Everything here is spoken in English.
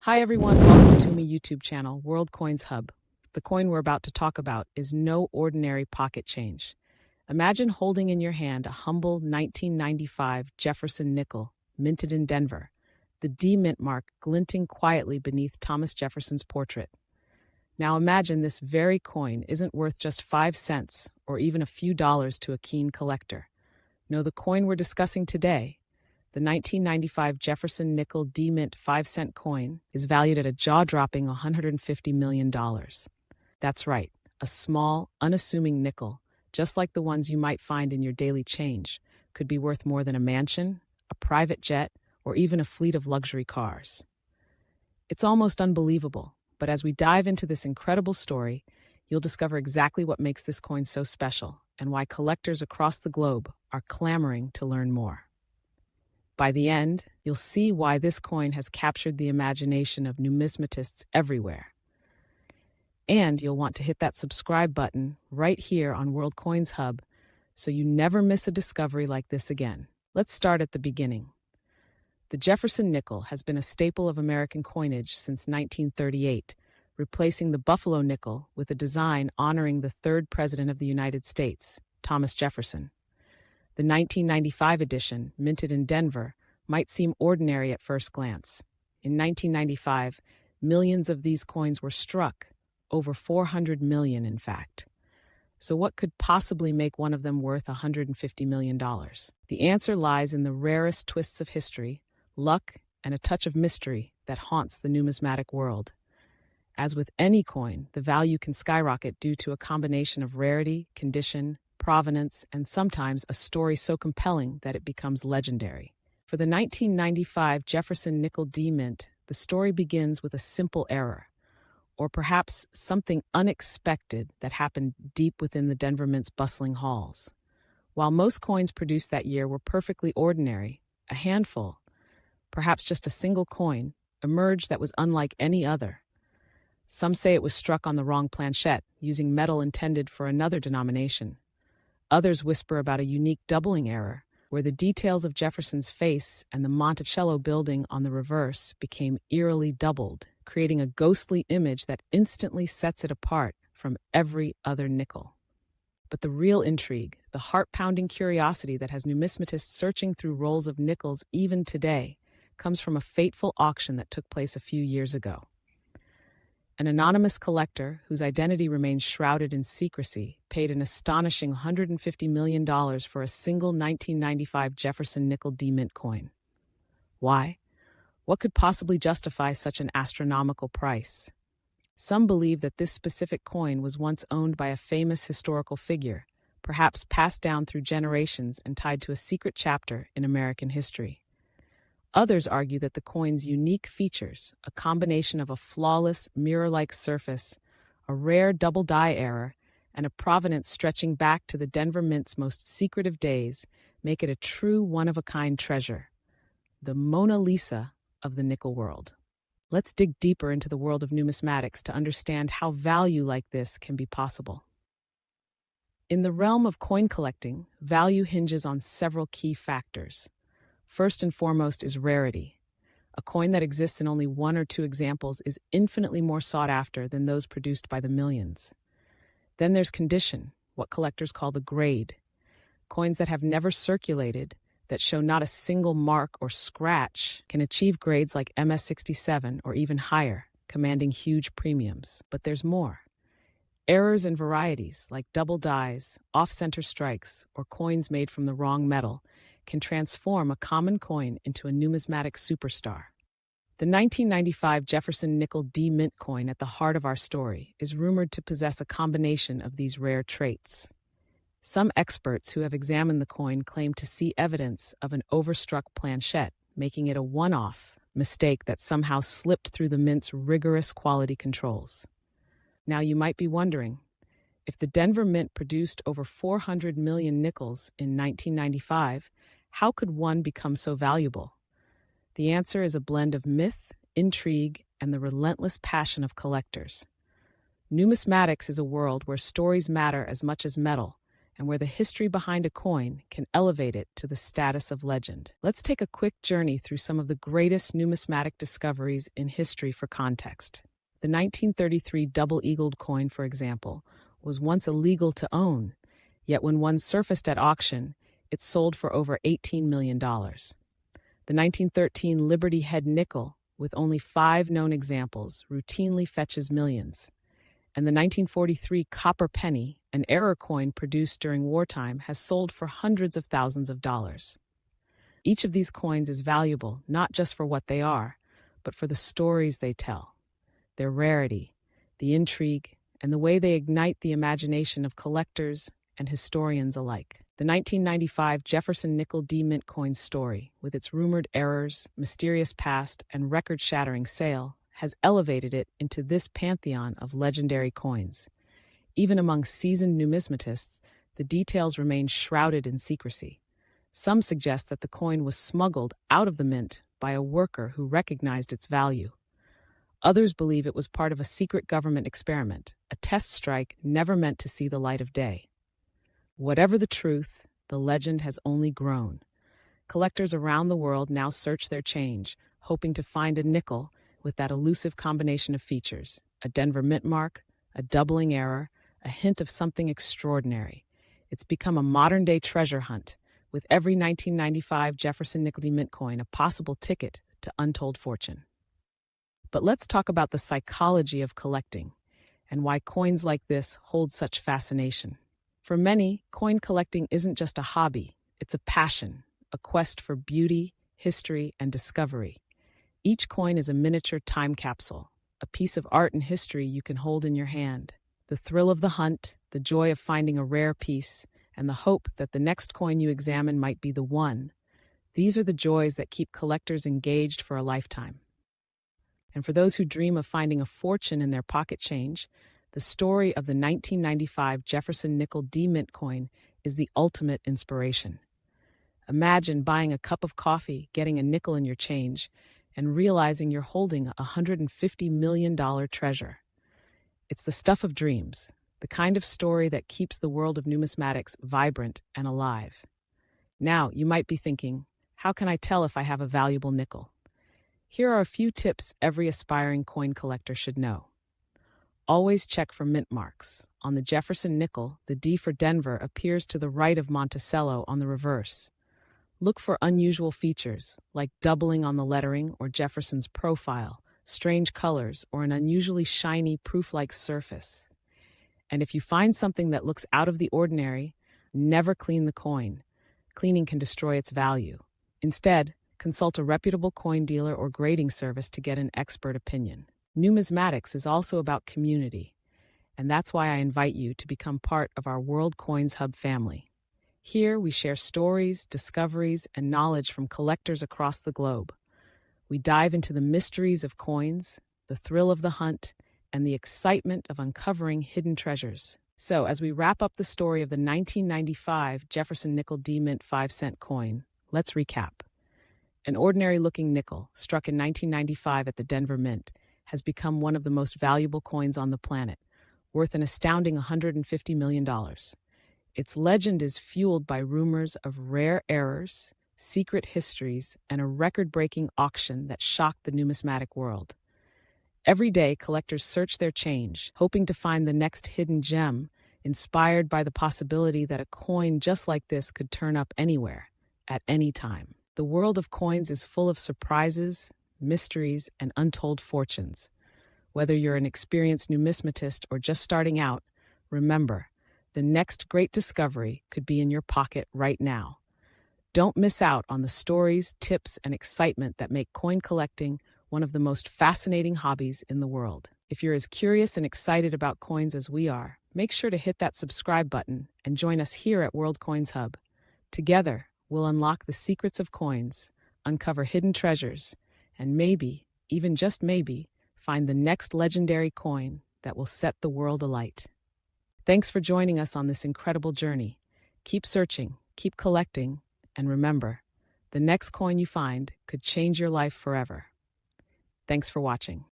Hi everyone, welcome to my YouTube channel, World Coins Hub. The coin we're about to talk about is no ordinary pocket change. Imagine holding in your hand a humble 1995 Jefferson Nickel, minted in Denver, the D mint mark glinting quietly beneath Thomas Jefferson's portrait. Now imagine this very coin isn't worth just 5 cents or even a few dollars to a keen collector. No, the coin we're discussing today, the 1995 Jefferson Nickel D-Mint 5-cent coin, is valued at a jaw-dropping $150 million. That's right, a small, unassuming nickel, just like the ones you might find in your daily change, could be worth more than a mansion, a private jet, or even a fleet of luxury cars. It's almost unbelievable, but as we dive into this incredible story, you'll discover exactly what makes this coin so special and why collectors across the globe are clamoring to learn more. By the end, you'll see why this coin has captured the imagination of numismatists everywhere. And you'll want to hit that subscribe button right here on World Coins Hub so you never miss a discovery like this again. Let's start at the beginning. The Jefferson nickel has been a staple of American coinage since 1938, replacing the Buffalo nickel with a design honoring the third president of the United States, Thomas Jefferson. The 1995 edition, minted in Denver, might seem ordinary at first glance. In 1995, millions of these coins were struck, over 400 million in fact. So what could possibly make one of them worth $150 million? The answer lies in the rarest twists of history, luck, and a touch of mystery that haunts the numismatic world. As with any coin, the value can skyrocket due to a combination of rarity, condition, provenance, and sometimes a story so compelling that it becomes legendary. For the 1995 Jefferson Nickel D-Mint, the story begins with a simple error, or perhaps something unexpected that happened deep within the Denver Mint's bustling halls. While most coins produced that year were perfectly ordinary, a handful, perhaps just a single coin, emerged that was unlike any other. Some say it was struck on the wrong planchette, using metal intended for another denomination. Others whisper about a unique doubling error, where the details of Jefferson's face and the Monticello building on the reverse became eerily doubled, creating a ghostly image that instantly sets it apart from every other nickel. But the real intrigue, the heart-pounding curiosity that has numismatists searching through rolls of nickels even today, comes from a fateful auction that took place a few years ago. An anonymous collector, whose identity remains shrouded in secrecy, paid an astonishing $150 million for a single 1995 Jefferson Nickel D-Mint coin. Why? What could possibly justify such an astronomical price? Some believe that this specific coin was once owned by a famous historical figure, perhaps passed down through generations and tied to a secret chapter in American history. Others argue that the coin's unique features, a combination of a flawless, mirror-like surface, a rare double die error, and a provenance stretching back to the Denver Mint's most secretive days, make it a true one-of-a-kind treasure, the Mona Lisa of the nickel world. Let's dig deeper into the world of numismatics to understand how value like this can be possible. In the realm of coin collecting, value hinges on several key factors. First and foremost is rarity. A coin that exists in only one or two examples is infinitely more sought after than those produced by the millions. Then there's condition, what collectors call the grade. Coins that have never circulated, that show not a single mark or scratch, can achieve grades like MS67 or even higher, commanding huge premiums. But there's more. Errors in varieties, like double dies, off-center strikes, or coins made from the wrong metal, can transform a common coin into a numismatic superstar. The 1995 Jefferson Nickel D-Mint coin at the heart of our story is rumored to possess a combination of these rare traits. Some experts who have examined the coin claim to see evidence of an overstruck planchette, making it a one-off mistake that somehow slipped through the Mint's rigorous quality controls. Now you might be wondering, if the Denver Mint produced over 400 million nickels in 1995, how could one become so valuable? The answer is a blend of myth, intrigue, and the relentless passion of collectors. Numismatics is a world where stories matter as much as metal, and where the history behind a coin can elevate it to the status of legend. Let's take a quick journey through some of the greatest numismatic discoveries in history for context. The 1933 double-eagled coin, for example, was once illegal to own, yet when one surfaced at auction, it sold for over $18 million. The 1913 Liberty Head nickel, with only 5 known examples, routinely fetches millions. And the 1943 copper penny, an error coin produced during wartime, has sold for hundreds of thousands of dollars. Each of these coins is valuable not just for what they are, but for the stories they tell, their rarity, the intrigue, and the way they ignite the imagination of collectors and historians alike. The 1995 Jefferson Nickel D-Mint coin's story, with its rumored errors, mysterious past, and record-shattering sale, has elevated it into this pantheon of legendary coins. Even among seasoned numismatists, the details remain shrouded in secrecy. Some suggest that the coin was smuggled out of the mint by a worker who recognized its value. Others believe it was part of a secret government experiment, a test strike never meant to see the light of day. Whatever the truth, the legend has only grown. Collectors around the world now search their change, hoping to find a nickel with that elusive combination of features: a Denver mint mark, a doubling error, a hint of something extraordinary. It's become a modern-day treasure hunt, with every 1995 Jefferson Nickel mint coin a possible ticket to untold fortune. But let's talk about the psychology of collecting and why coins like this hold such fascination. For many, coin collecting isn't just a hobby, it's a passion, a quest for beauty, history, and discovery. Each coin is a miniature time capsule, a piece of art and history you can hold in your hand. The thrill of the hunt, the joy of finding a rare piece, and the hope that the next coin you examine might be the one. These are the joys that keep collectors engaged for a lifetime. And for those who dream of finding a fortune in their pocket change, the story of the 1995 Jefferson Nickel D-Mint coin is the ultimate inspiration. Imagine buying a cup of coffee, getting a nickel in your change, and realizing you're holding a $150 million treasure. It's the stuff of dreams, the kind of story that keeps the world of numismatics vibrant and alive. Now, you might be thinking, how can I tell if I have a valuable nickel? Here are a few tips every aspiring coin collector should know. Always check for mint marks. On the Jefferson Nickel, the D for Denver appears to the right of Monticello on the reverse. Look for unusual features, like doubling on the lettering or Jefferson's profile, strange colors, or an unusually shiny, proof-like surface. And if you find something that looks out of the ordinary, never clean the coin. Cleaning can destroy its value. Instead, consult a reputable coin dealer or grading service to get an expert opinion. Numismatics is also about community, and that's why I invite you to become part of our World Coins Hub family. Here, we share stories, discoveries, and knowledge from collectors across the globe. We dive into the mysteries of coins, the thrill of the hunt, and the excitement of uncovering hidden treasures. So, as we wrap up the story of the 1995 Jefferson Nickel D-Mint 5-cent coin, let's recap. An ordinary-looking nickel, struck in 1995 at the Denver Mint, has become one of the most valuable coins on the planet, worth an astounding $150 million. Its legend is fueled by rumors of rare errors, secret histories, and a record-breaking auction that shocked the numismatic world. Every day, collectors search their change, hoping to find the next hidden gem, inspired by the possibility that a coin just like this could turn up anywhere, at any time. The world of coins is full of surprises, mysteries, and untold fortunes. Whether you're an experienced numismatist or just starting out, remember, the next great discovery could be in your pocket right now. Don't miss out on the stories, tips, and excitement that make coin collecting one of the most fascinating hobbies in the world. If you're as curious and excited about coins as we are, make sure to hit that subscribe button and join us here at World Coins Hub. Together, we'll unlock the secrets of coins, uncover hidden treasures, and maybe, even just maybe, find the next legendary coin that will set the world alight. Thanks for joining us on this incredible journey. Keep searching, keep collecting, and remember, the next coin you find could change your life forever. Thanks for watching.